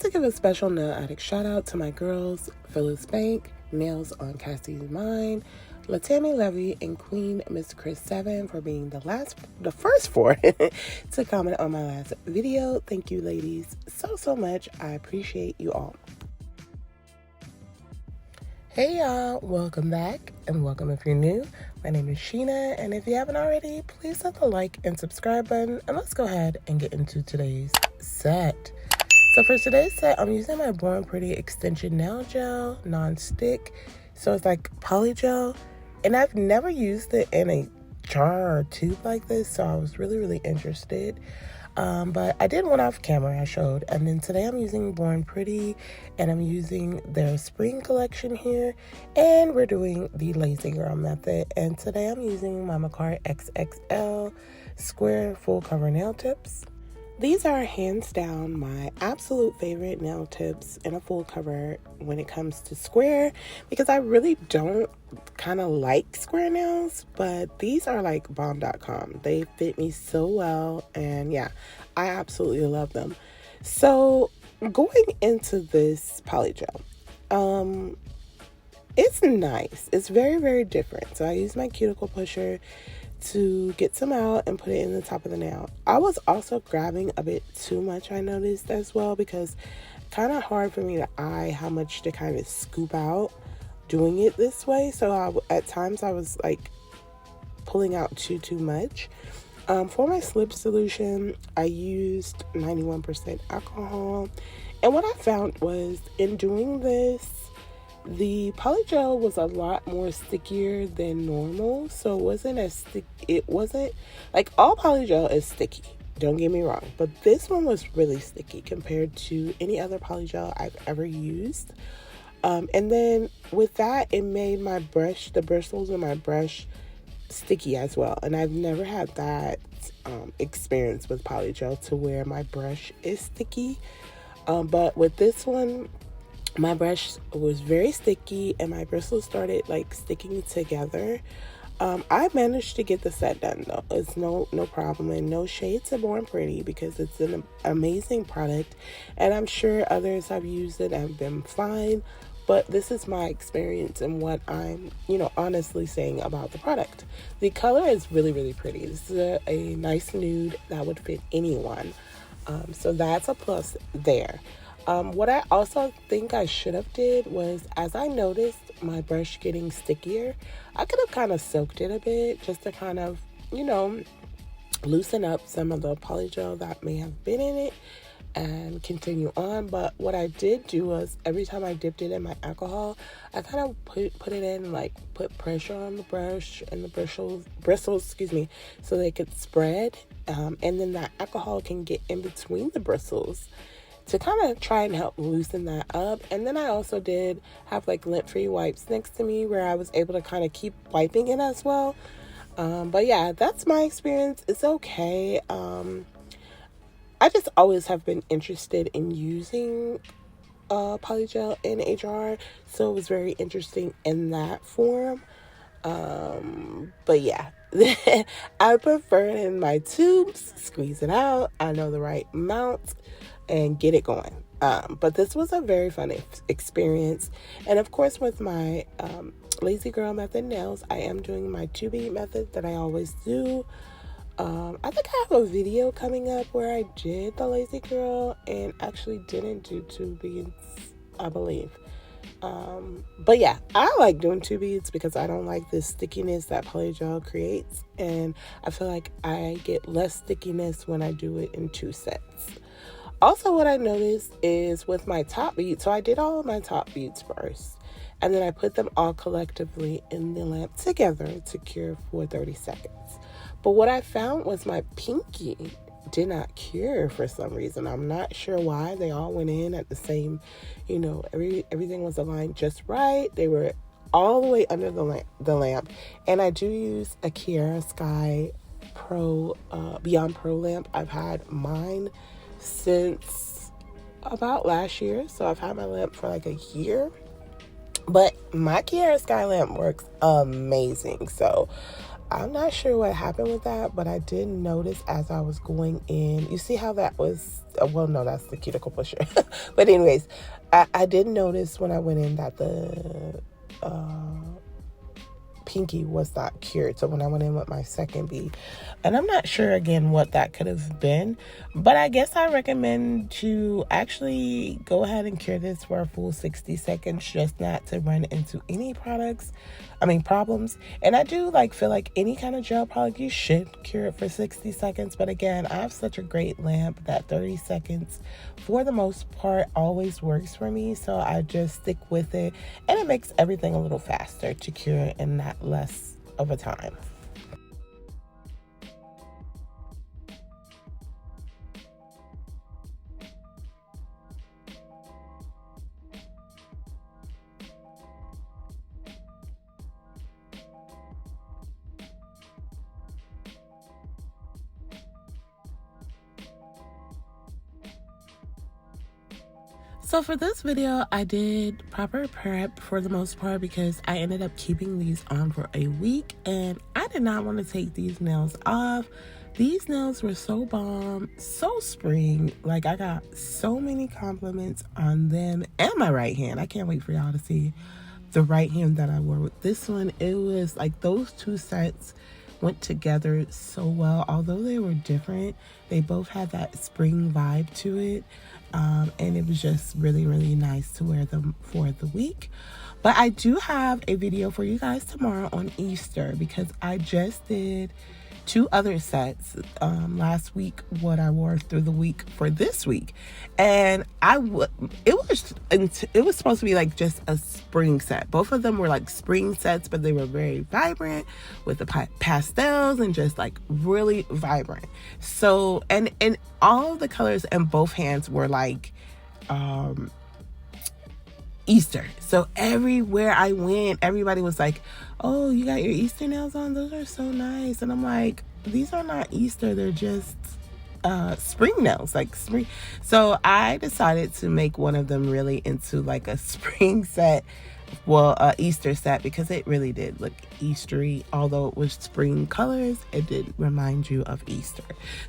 to give a special nail addict shout out to my girls, Phyllis Bank, Nails on Cassie's Mind, Latami Levy, and Queen Miss Chris 7 for being the first four to comment on my last video. Thank you, ladies, so much. I appreciate you all. Hey y'all, welcome back, and welcome if you're new. My name is Sheena, and if you haven't already, please hit the like and subscribe button, and let's go ahead and get into today's set. So for today's set, I'm using my Born Pretty Extension Nail Gel, non-stick, so it's like poly gel, and I've never used it in a jar or tube like this, so I was really interested. But I did one off camera I showed, and then today I'm using Born Pretty, and I'm using their spring collection here, and we're doing the Lazy Girl method, and today I'm using my Macari XXL square full cover nail tips. These are hands down my absolute favorite nail tips in a full cover when it comes to square, because I really don't kind of like square nails, but these are like bomb.com. They fit me so well, and yeah, I absolutely love them. So going into this poly gel, it's nice. It's very different. So I use my cuticle pusher to get some out and put it in the top of the nail. I was also grabbing a bit too much, I noticed as well, because kind of hard for me to eye how much to kind of scoop out doing it this way. So at times I was like pulling out too much. For my slip solution, I used 91% alcohol, and what I found was in doing this, the poly gel was a lot more stickier than normal. So it wasn't like all poly gel is sticky, don't get me wrong, but this one was really sticky compared to any other poly gel I've ever used. And then with that, it made my brush, the bristles in my brush, sticky as well, and I've never had that experience with poly gel to where my brush is sticky. But with this one, my brush was very sticky and my bristles started like sticking together. I managed to get the set done though. It's no problem, and no shade to Born Pretty, because it's an amazing product, and I'm sure others have used it and have been fine, but this is my experience and what I'm honestly saying about the product. The color is really pretty. This is a nice nude that would fit anyone, so that's a plus there. What I also think I should have did was, as I noticed my brush getting stickier, I could have kind of soaked it a bit just to kind of, loosen up some of the poly gel that may have been in it and continue on. But what I did do was, every time I dipped it in my alcohol, I kind of put it in, like put pressure on the brush and the bristles, so they could spread, and then that alcohol can get in between the bristles to kind of try and help loosen that up. And then I also did have like lint-free wipes next to me where I was able to kind of keep wiping it as well. But yeah, that's my experience. It's okay. I just always have been interested in using poly gel in a jar, so it was very interesting in that form. But yeah, I prefer it in my tubes, squeeze it out, I know the right amount, and get it going. But this was a very fun experience. And of course, with my Lazy Girl method nails, I am doing my 2-bead method that I always do. I think I have a video coming up where I did the Lazy Girl and actually didn't do 2 beads, I believe. But yeah, I like doing 2 beads because I don't like the stickiness that poly gel creates, and I feel like I get less stickiness when I do it in 2 sets. Also, what I noticed is with my top beads, so I did all of my top beads first, and then I put them all collectively in the lamp together to cure for 30 seconds. But what I found was my pinky did not cure for some reason. I'm not sure why. They all went in at the same, everything was aligned just right. They were all the way under the lamp. And I do use a Kiara Sky Pro, Beyond Pro lamp. I've had mine since about last year, so I've had my lamp for like a year, but my Kiara Sky lamp works amazing. So I'm not sure what happened with that, but I did notice as I was going in, you see how that was, well, no, that's the cuticle pusher. But anyways, I did notice when I went in that the pinky was not cured. So when I went in with my second bead, and I'm not sure again what that could have been, but I guess I recommend to actually go ahead and cure this for a full 60 seconds, just not to run into any problems. And I do feel like any kind of gel product, you should cure it for 60 seconds. But again, I have such a great lamp that 30 seconds for the most part always works for me. So I just stick with it, and it makes everything a little faster to cure and not less of a time. So for this video, I did proper prep for the most part because I ended up keeping these on for a week, and I did not want to take these nails off. These nails were so bomb, so spring. Like, I got so many compliments on them and my right hand. I can't wait for y'all to see the right hand that I wore with this one. It was like those two sets went together so well. Although they were different, they both had that spring vibe to it. And it was just really, really nice to wear them for the week. But I do have a video for you guys tomorrow on Easter, because I just did 2 other sets last week, what I wore through the week for this week. And it was supposed to be like just a spring set. Both of them were like spring sets, but they were very vibrant with the pastels and just like really vibrant. So and all of the colors in both hands were like Easter. So everywhere I went, everybody was like, "Oh, you got your Easter nails on? Those are so nice." And I'm like, these are not Easter, they're just spring nails, like spring. So I decided to make one of them really into like a spring set, Easter set, because it really did look Eastery. Although it was spring colors, it did remind you of Easter.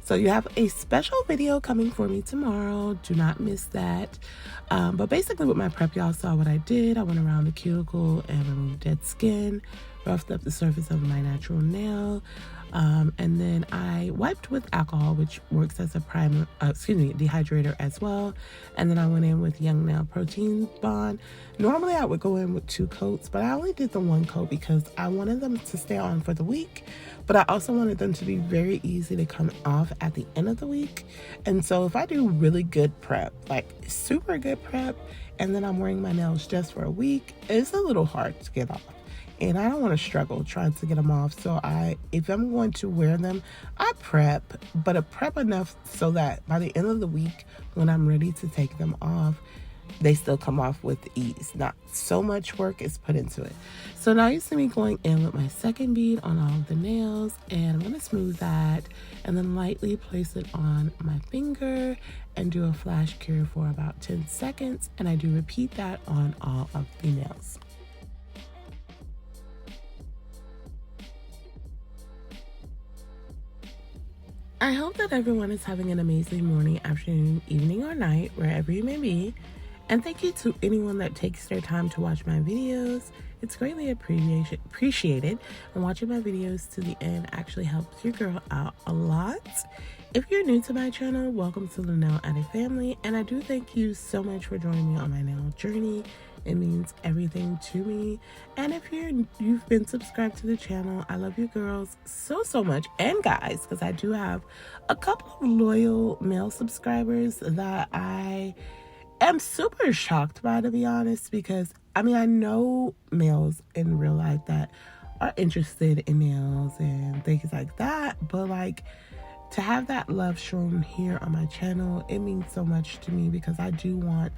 So you have a special video coming for me tomorrow. Do not miss that. But basically with my prep, y'all saw what I did. I went around the cuticle and removed dead skin, roughed up the surface of my natural nail. And then I wiped with alcohol, which works as a dehydrator as well. And then I went in with Young Nail Protein Bond. Normally I would go in with 2 coats, but I only did the 1 coat because I wanted them to stay on for the week, but I also wanted them to be very easy to come off at the end of the week. And so if I do really good prep, like super good prep, and then I'm wearing my nails just for a week, it's a little hard to get off. And I don't want to struggle trying to get them off. So if I'm going to wear them, I prep, but I prep enough so that by the end of the week, when I'm ready to take them off, they still come off with ease. Not so much work is put into it. So now you see me going in with my second bead on all of the nails, and I'm going to smooth that and then lightly place it on my finger and do a flash cure for about 10 seconds. And I do repeat that on all of the nails. I hope that everyone is having an amazing morning, afternoon, evening, or night, wherever you may be. And thank you to anyone that takes their time to watch my videos. It's greatly appreciated. And watching my videos to the end actually helps your girl out a lot. If you're new to my channel, welcome to the Nail Addict family. And I do thank you so much for joining me on my nail journey. It means everything to me. And if you've been subscribed to the channel, I love you girls so much, and guys, because I do have a couple of loyal male subscribers that I am super shocked by, to be honest, because I know males in real life that are interested in nails and things like that, but like to have that love shown here on my channel, it means so much to me, because I do want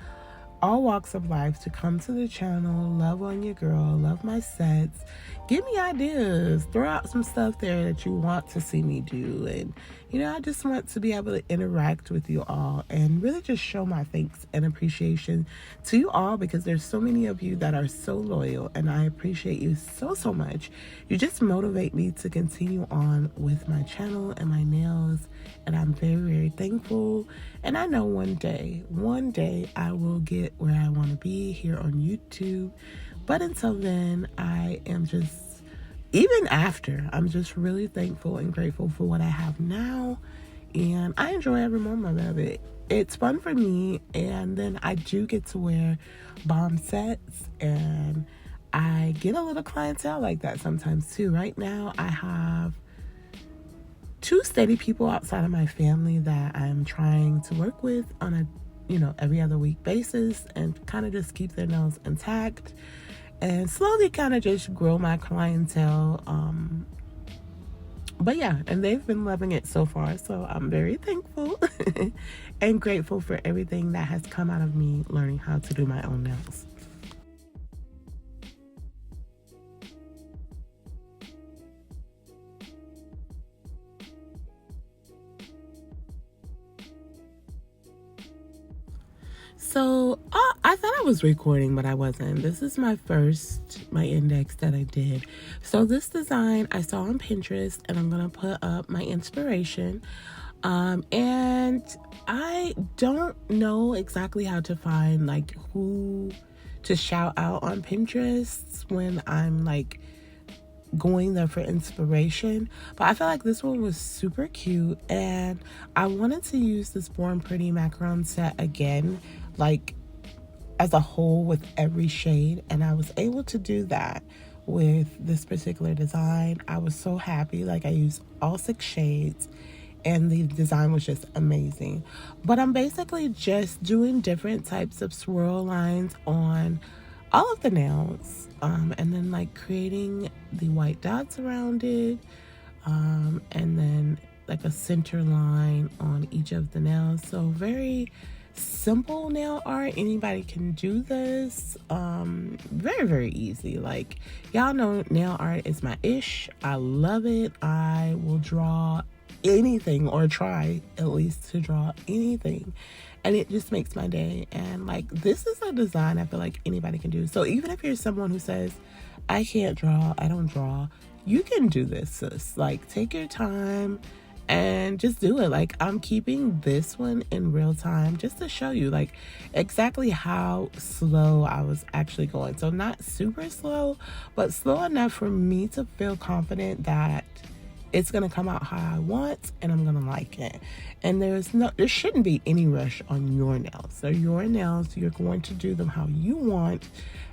all walks of life to come to the channel, love on your girl, love my sets, give me ideas, throw out some stuff there that you want to see me do. And I just want to be able to interact with you all and really just show my thanks and appreciation to you all, because there's so many of you that are so loyal, and I appreciate you so much. You just motivate me to continue on with my channel and my nails, and I'm very thankful. And I know one day I will get where I want to be here on YouTube. But until then, I'm just really thankful and grateful for what I have now. And I enjoy every moment of it. It's fun for me. And then I do get to wear bomb sets, and I get a little clientele like that sometimes too. Right now, I have 2 steady people outside of my family that I'm trying to work with on a every other week basis, and kind of just keep their nails intact and slowly kind of just grow my clientele. But yeah, and they've been loving it so far, so I'm very thankful and grateful for everything that has come out of me learning how to do my own nails. So I thought I was recording, but I wasn't. This is my index that I did. So this design I saw on Pinterest, and I'm going to put up my inspiration. And I don't know exactly how to find like who to shout out on Pinterest when I'm like going there for inspiration, but I felt like this one was super cute, and I wanted to use this Born Pretty macaron set again, like as a whole with every shade, and I was able to do that with this particular design. I was so happy. Like, I used all 6 shades, and the design was just amazing. But I'm basically just doing different types of swirl lines on all of the nails, and then like creating the white dots around it, and then like a center line on each of the nails. So very simple nail art. Anybody can do this. Very easy. Like, y'all know nail art is my ish. I love it. I will draw anything, or try at least to draw anything, and it just makes my day. And like, this is a design I feel like anybody can do. So even if you're someone who says, I can't draw, I don't draw, you can do this, sis. Like, take your time and just do it. Like, I'm keeping this one in real time just to show you like exactly how slow I was actually going. So not super slow, but slow enough for me to feel confident that it's going to come out how I want, and I'm going to like it. And there shouldn't be any rush on your nails. They're your nails. You're going to do them how you want,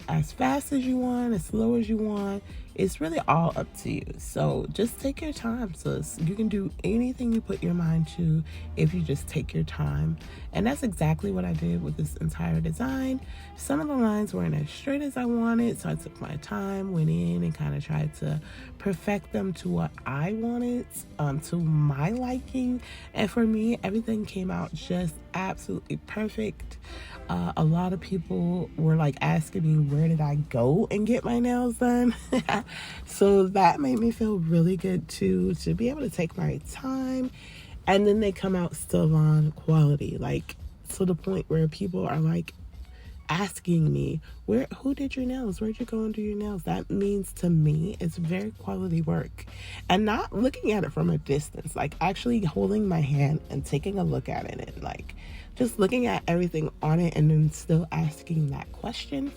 as fast as you want, as slow as you want. It's really all up to you. So just take your time, sis. You can do anything you put your mind to if you just take your time. And that's exactly what I did with this entire design. Some of the lines weren't as straight as I wanted, so I took my time, went in and kind of tried to perfect them to what I wanted, to my liking. And for me, everything came out just absolutely perfect. A lot of people were like asking me, where did I go and get my nails done? So that made me feel really good too, to be able to take my time, and then they come out still on quality, like to the point where people are like asking me, who did your nails? Where'd you go and do your nails? That means to me it's very quality work, and not looking at it from a distance, like actually holding my hand and taking a look at it, and like just looking at everything on it, and then still asking that question.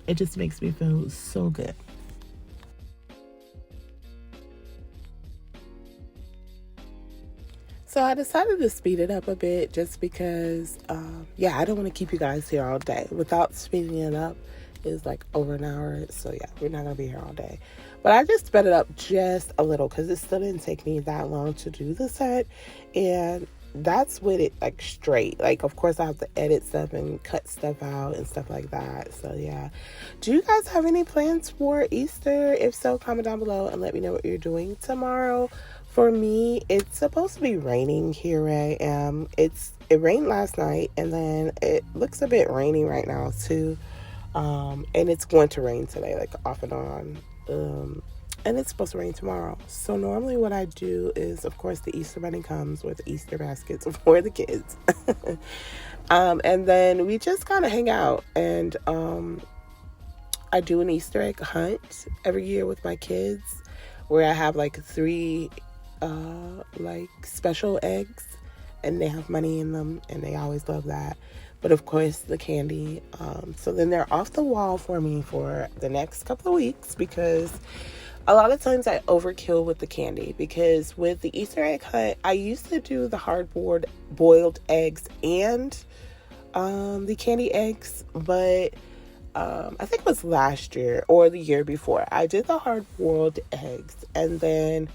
It just makes me feel so good. So I decided to speed it up a bit just because, I don't want to keep you guys here all day. Without speeding it up, it's like over an hour. So yeah, we're not going to be here all day. But I just sped it up just a little because it still didn't take me that long to do the set. And that's with it like straight. Like, of course, I have to edit stuff and cut stuff out and stuff like that. So yeah. Do you guys have any plans for Easter? If so, comment down below and let me know what you're doing tomorrow For me, it's supposed to be raining here where I am. It rained last night, and then it looks a bit rainy right now too. And it's going to rain today, like off and on. And it's supposed to rain tomorrow. So normally what I do is, of course, the Easter bunny comes with Easter baskets for the kids. And then we just kind of hang out, and I do an Easter egg hunt every year with my kids, where I have like 3 like special eggs, and they have money in them, and they always love that. But of course the candy, so then they're off the wall for me for the next couple of weeks, because a lot of times I overkill with the candy. Because with the Easter egg hunt, I used to do the hard boiled eggs and the candy eggs, but I think it was last year or the year before, I did the hard boiled eggs, and then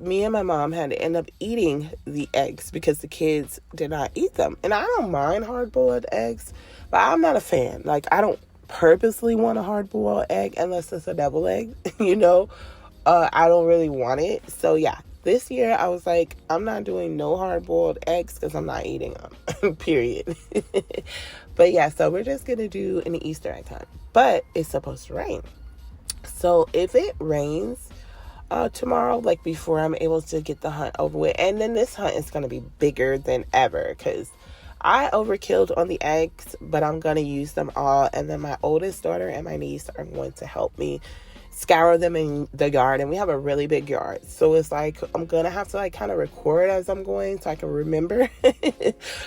me and my mom had to end up eating the eggs because the kids did not eat them. And I don't mind hard-boiled eggs, but I'm not a fan. Like, I don't purposely want a hard-boiled egg unless it's a double egg, you know. I don't really want it. So, yeah, this year I was like, I'm not doing no hard-boiled eggs because I'm not eating them, period. But, yeah, so we're just going to do an Easter egg hunt. But it's supposed to rain. So, if it rains tomorrow, like before I'm able to get the hunt over with, and then this hunt is going to be bigger than ever, because I overkilled on the eggs, but I'm going to use them all, and then my oldest daughter and my niece are going to help me scour them in the yard, and we have a really big yard, so it's like I'm going to have to like kind of record as I'm going so I can remember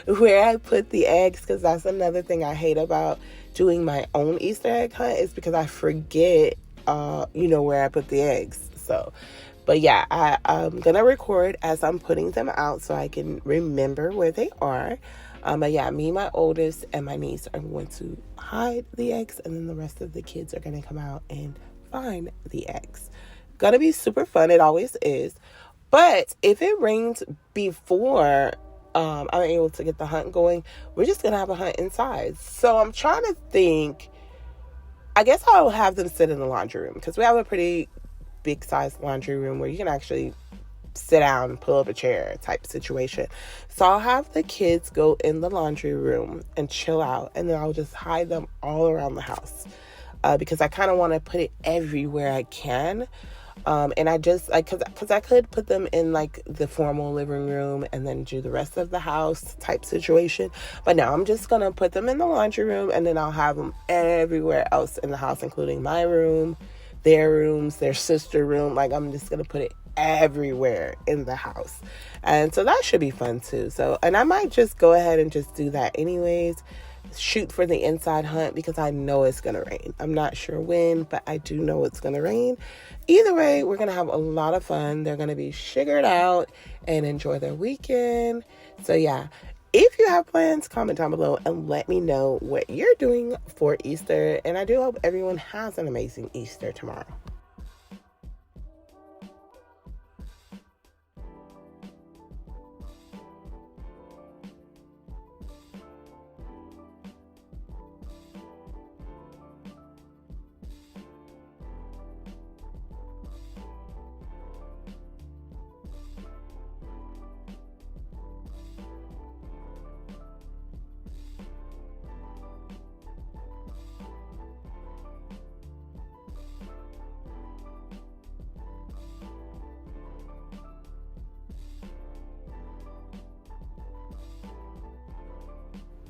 where I put the eggs, because that's another thing I hate about doing my own Easter egg hunt, is because I forget where I put the eggs. So, but yeah, I'm going to record as I'm putting them out so I can remember where they are. But yeah, me, my oldest, and my niece are going to hide the eggs, and then the rest of the kids are going to come out and find the eggs. Gonna be super fun. It always is. But if it rains before I'm able to get the hunt going, we're just going to have a hunt inside. So I'm trying to think, I guess I'll have them sit in the laundry room, because we have a pretty big size laundry room where you can actually sit down and pull up a chair type situation. So I'll have the kids go in the laundry room and chill out, and then I'll just hide them all around the house, because I kind of want to put it everywhere I can. And I just like, because I could put them in like the formal living room and then do the rest of the house type situation, but no, I'm just gonna put them in the laundry room, and then I'll have them everywhere else in the house, including my room, their rooms, their sister room. Like, I'm just gonna put it everywhere in the house, and so that should be fun too. So, and I might just go ahead and just do that anyways, shoot for the inside hunt, because I know it's gonna rain. I'm not sure when, but I do know it's gonna rain. Either way, we're gonna have a lot of fun. They're gonna be sugared out and enjoy their weekend. So yeah, if you have plans, comment down below and let me know what you're doing for Easter. And I do hope everyone has an amazing Easter tomorrow.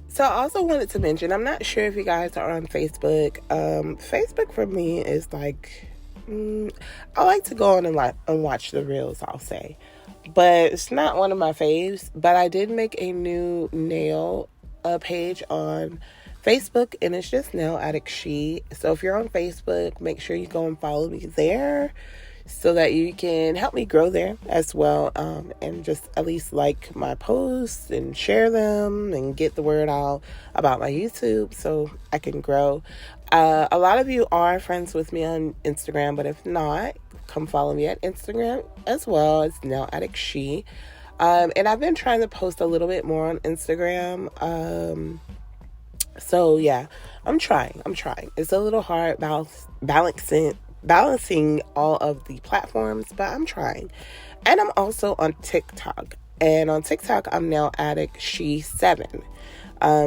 So I also wanted to mention, I'm not sure if you guys are on Facebook. Facebook for me is like, I like to go on and watch the reels, I'll say. But it's not one of my faves. But I did make a new nail page on Facebook, and it's just Nail Addict She. So if you're on Facebook, make sure you go and follow me there, so that you can help me grow there as well, and just at least like my posts and share them and get the word out about my YouTube so I can grow. A lot of you are friends with me on Instagram, but if not, come follow me at Instagram as well. It's Nail Addict She. And I've been trying to post a little bit more on Instagram. So yeah, I'm trying. It's a little hard balancing balancing all of the platforms, but I'm trying. And I'm also on TikTok. And on TikTok, I'm now Addict She7.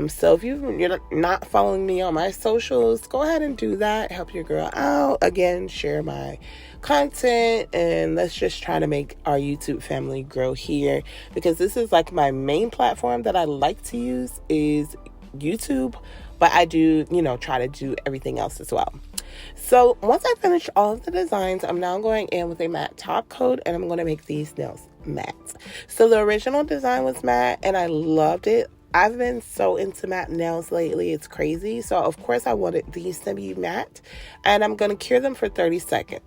So if you're not following me on my socials, go ahead and do that. Help your girl out. Again, share my content, and let's just try to make our YouTube family grow here, because this is like my main platform that I like to use is YouTube, but I do, try to do everything else as well. So once I finish all of the designs, I'm now going in with a matte top coat, and I'm going to make these nails matte. So the original design was matte, and I loved it. I've been so into matte nails lately, it's crazy. So of course I wanted these to be matte, and I'm going to cure them for 30 seconds.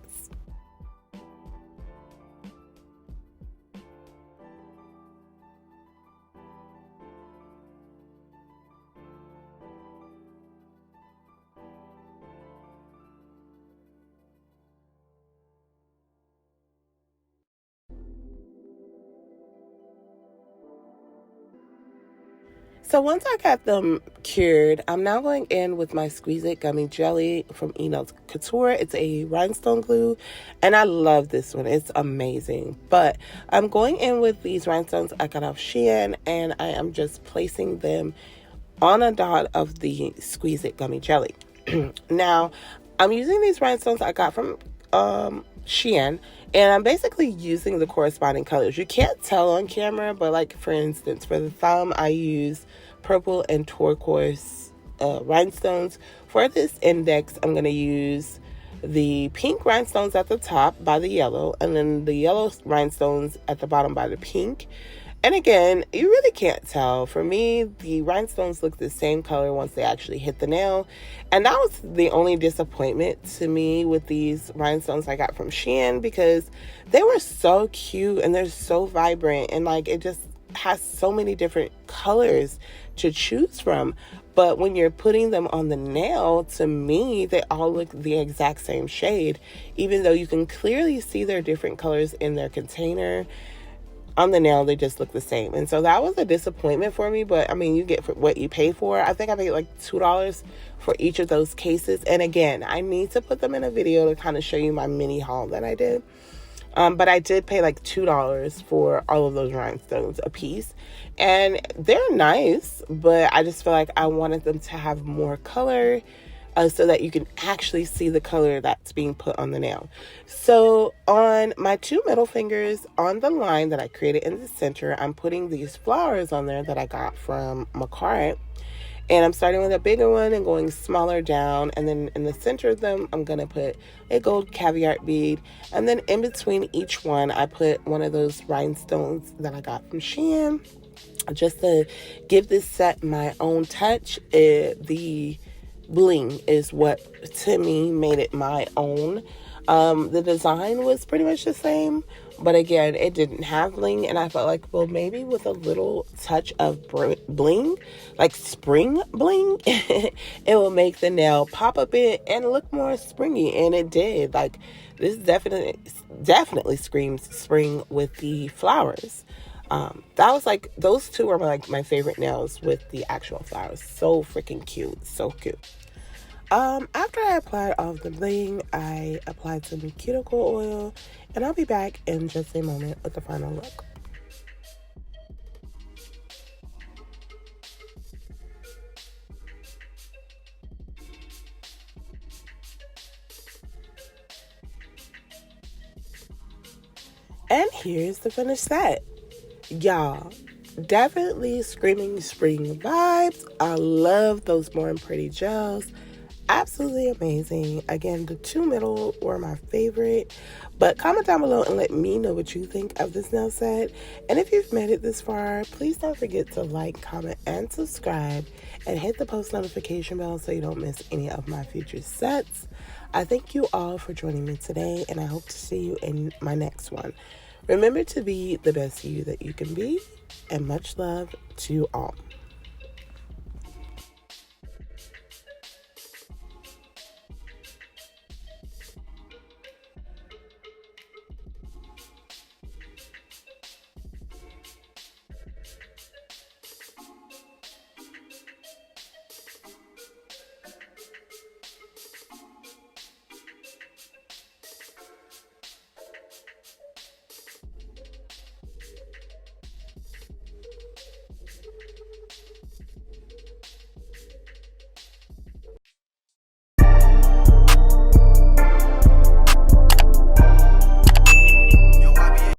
So once I got them cured, I'm now going in with my Squeeze It Gummy Jelly from Eno Couture. It's a rhinestone glue, and I love this one. It's amazing. But I'm going in with these rhinestones I got off Shein, and I am just placing them on a dot of the Squeeze It Gummy Jelly. Now, I'm using these rhinestones I got from Shein, and I'm basically using the corresponding colors. You can't tell on camera, but like for instance, for the thumb, I use purple and turquoise rhinestones. For this index, I'm going to use the pink rhinestones at the top by the yellow, and then the yellow rhinestones at the bottom by the pink. And again, you really can't tell. For me, the rhinestones look the same color once they actually hit the nail. And that was the only disappointment to me with these rhinestones I got from Shein, because they were so cute and they're so vibrant, and like it just has so many different colors to choose from. But when you're putting them on the nail, to me, they all look the exact same shade, even though you can clearly see their different colors in their container. On the nail, they just look the same. And so that was a disappointment for me, but I mean, you get for what you pay for. I think I paid like $2 for each of those cases. And again, I need to put them in a video to kind of show you my mini haul that I did. But I did pay like $2 for all of those rhinestones a piece. And they're nice, but I just feel like I wanted them to have more color, so that you can actually see the color that's being put on the nail. So on my two middle fingers, on the line that I created in the center, I'm putting these flowers on there that I got from Macart. And I'm starting with a bigger one and going smaller down. And then in the center of them, I'm going to put a gold caviar bead. And then in between each one, I put one of those rhinestones that I got from Shein, just to give this set my own touch. The bling is what to me made it my own. The design was pretty much the same, but again, it didn't have bling, and I felt like, well, maybe with a little touch of bling, like spring bling, it will make the nail pop a bit and look more springy. And it did. Like, this definitely screams spring with the flowers. That was like, those two are like my favorite nails with the actual flowers. So freaking cute. So cute. After I applied all of the bling, I applied some cuticle oil, and I'll be back in just a moment with the final look. And here's the finished set. Y'all, definitely screaming spring vibes. I love those Born Pretty gels. Absolutely amazing. Again, the two middle were my favorite. But comment down below and let me know what you think of this nail set. And if you've made it this far, please don't forget to like, comment, and subscribe. And hit the post notification bell so you don't miss any of my future sets. I thank you all for joining me today, and I hope to see you in my next one. Remember to be the best you that you can be, and much love to you all.